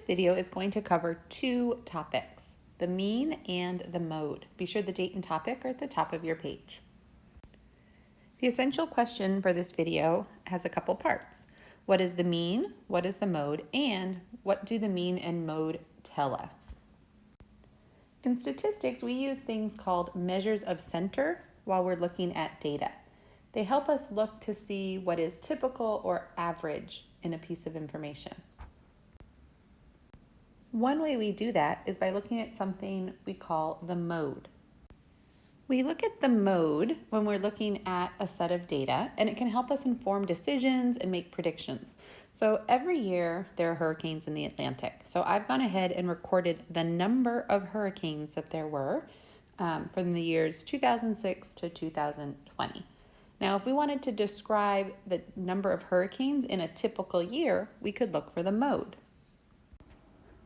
This video is going to cover two topics, the mean and the mode. Be sure the date and topic are at the top of your page. The essential question for this video has a couple parts. What is the mean? What is the mode? And what do the mean and mode tell us? In statistics, we use things called measures of center while we're looking at data. They help us look to see what is typical or average in a piece of information. One way we do that is by looking at something we call the mode. We look at the mode when we're looking at a set of data, and it can help us inform decisions and make predictions. So every year there are hurricanes in the Atlantic. So I've gone ahead and recorded the number of hurricanes that there were from the years 2006 to 2020. Now, if we wanted to describe the number of hurricanes in a typical year, we could look for the mode.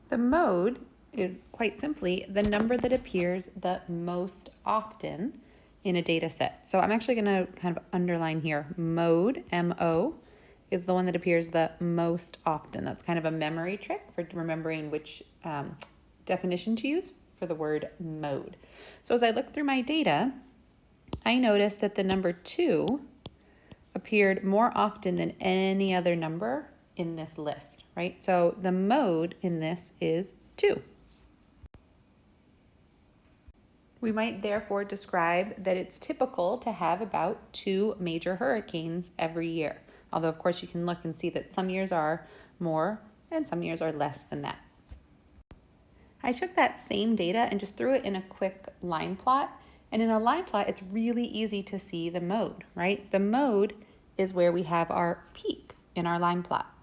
The mode is quite simply the number that appears the most often in a data set. So I'm actually going to kind of underline here, mode, M-O, is the one that appears the most often. That's kind of a memory trick for remembering which definition to use for the word mode. So as I look through my data, I noticed that the number 2 appeared more often than any other number in this list, right? So the mode in this is 2. We might therefore describe that it's typical to have about 2 major hurricanes every year. Although of course you can look and see that some years are more and some years are less than that. I took that same data and just threw it in a quick line plot. And in a line plot, it's really easy to see the mode, right? The mode is where we have our peak in our line plot.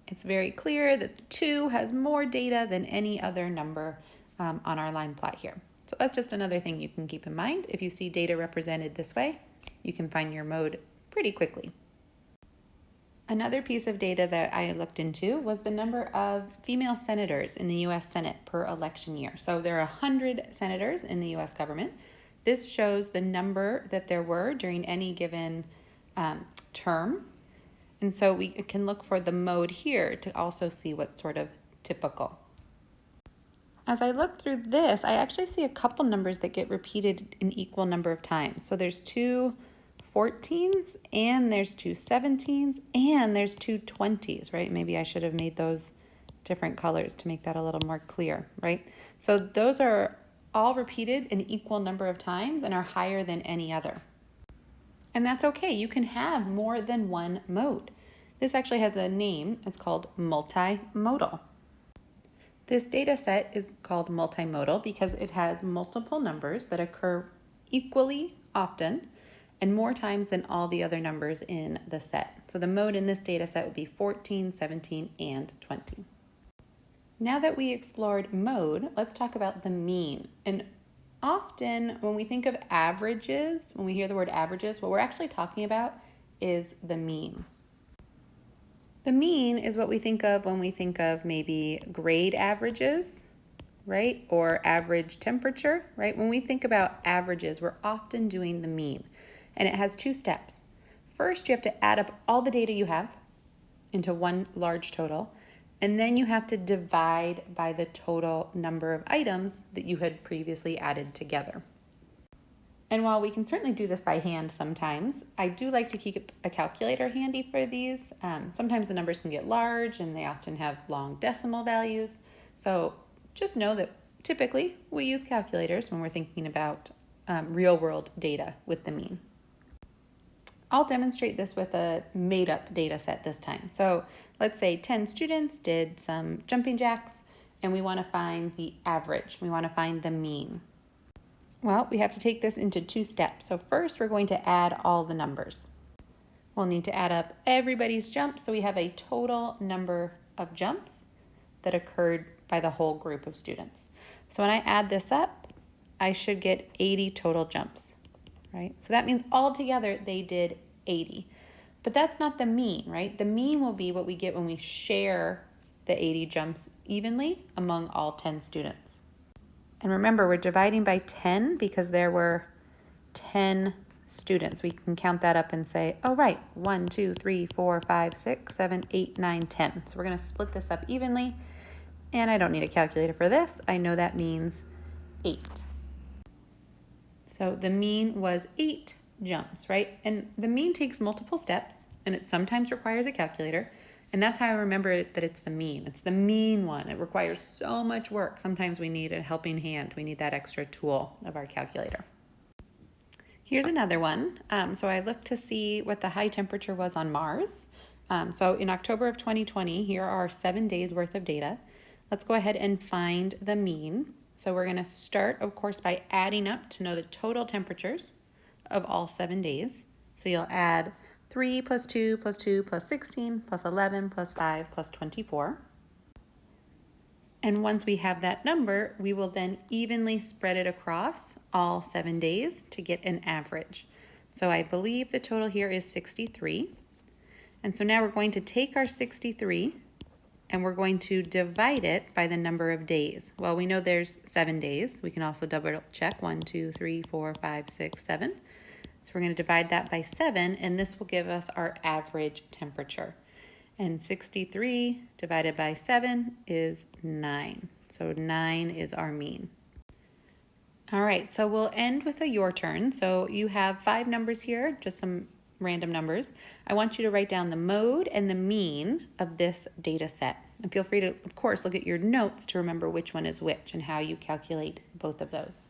It's very clear that 2 has more data than any other number on our line plot here. So that's just another thing you can keep in mind. If you see data represented this way, you can find your mode pretty quickly. Another piece of data that I looked into was the number of female senators in the U.S. Senate per election year. So there are 100 senators in the U.S. government. This shows the number that there were during any given term. And so we can look for the mode here to also see what's sort of typical. As I look through this, I actually see a couple numbers that get repeated an equal number of times. So there's 2 14s and there's 2 17s and there's 2 20s, right? Maybe I should have made those different colors to make that a little more clear, right? So those are all repeated an equal number of times and are higher than any other. And that's okay. You can have more than one mode. This actually has a name. It's called multimodal. This data set is called multimodal because it has multiple numbers that occur equally often and more times than all the other numbers in the set. So the mode in this data set would be 14, 17, and 20. Now that we explored mode, let's talk about the mean. And often when we think of averages, when we hear the word averages, what we're actually talking about is the mean. The mean is what we think of when we think of maybe grade averages, right? Or average temperature, right? When we think about averages, we're often doing the mean. And it has 2 steps. First, you have to add up all the data you have into one large total. And then you have to divide by the total number of items that you had previously added together. And while we can certainly do this by hand sometimes, I do like to keep a calculator handy for these. Sometimes the numbers can get large and they often have long decimal values. So just know that typically we use calculators when we're thinking about real world data with the mean. I'll demonstrate this with a made-up data set this time. So let's say 10 students did some jumping jacks, and we want to find the average. We want to find the mean. Well, we have to take this into 2 steps. So first, we're going to add all the numbers. We'll need to add up everybody's jumps, so we have a total number of jumps that occurred by the whole group of students. So when I add this up, I should get 80 total jumps. Right? So that means altogether they did 80. But that's not the mean, right? The mean will be what we get when we share the 80 jumps evenly among all 10 students. And remember, we're dividing by 10 because there were 10 students. We can count that up and say, oh, right, 1, 2, 3, 4, 5, 6, 7, 8, 9, 10. So we're going to split this up evenly. And I don't need a calculator for this. I know that means 8. So the mean was 8 jumps, right? And the mean takes multiple steps, and it sometimes requires a calculator. And that's how I remember that it's the mean. It's the mean one. It requires so much work. Sometimes we need a helping hand. We need that extra tool of our calculator. Here's another one. So I looked to see what the high temperature was on Mars. So in October of 2020, here are 7 days worth of data. Let's go ahead and find the mean. So we're going to start, of course, by adding up to know the total temperatures of all 7 days. So you'll add 3 plus 2 plus 2 plus 16 plus 11 plus 5 plus 24. And once we have that number, we will then evenly spread it across all 7 days to get an average. So I believe the total here is 63. And so now we're going to take our 63 and we're going to divide it by the number of days. Well, we know there's 7 days. We can also double check 1, 2, 3, 4, 5, 6, 7. So we're going to divide that by 7, and this will give us our average temperature. And 63 divided by 7 is 9. So 9 is our mean. All right, so we'll end with a your turn. So you have 5 numbers here, just some random numbers. I want you to write down the mode and the mean of this data set. And feel free to, of course, look at your notes to remember which one is which and how you calculate both of those.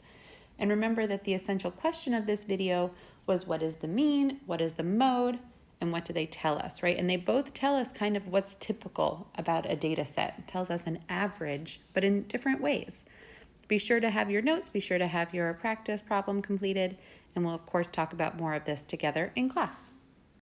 And remember that the essential question of this video was, what is the mean, what is the mode, and what do they tell us, right? And they both tell us kind of what's typical about a data set. It tells us an average, but in different ways. Be sure to have your notes, be sure to have your practice problem completed, and we'll of course talk about more of this together in class.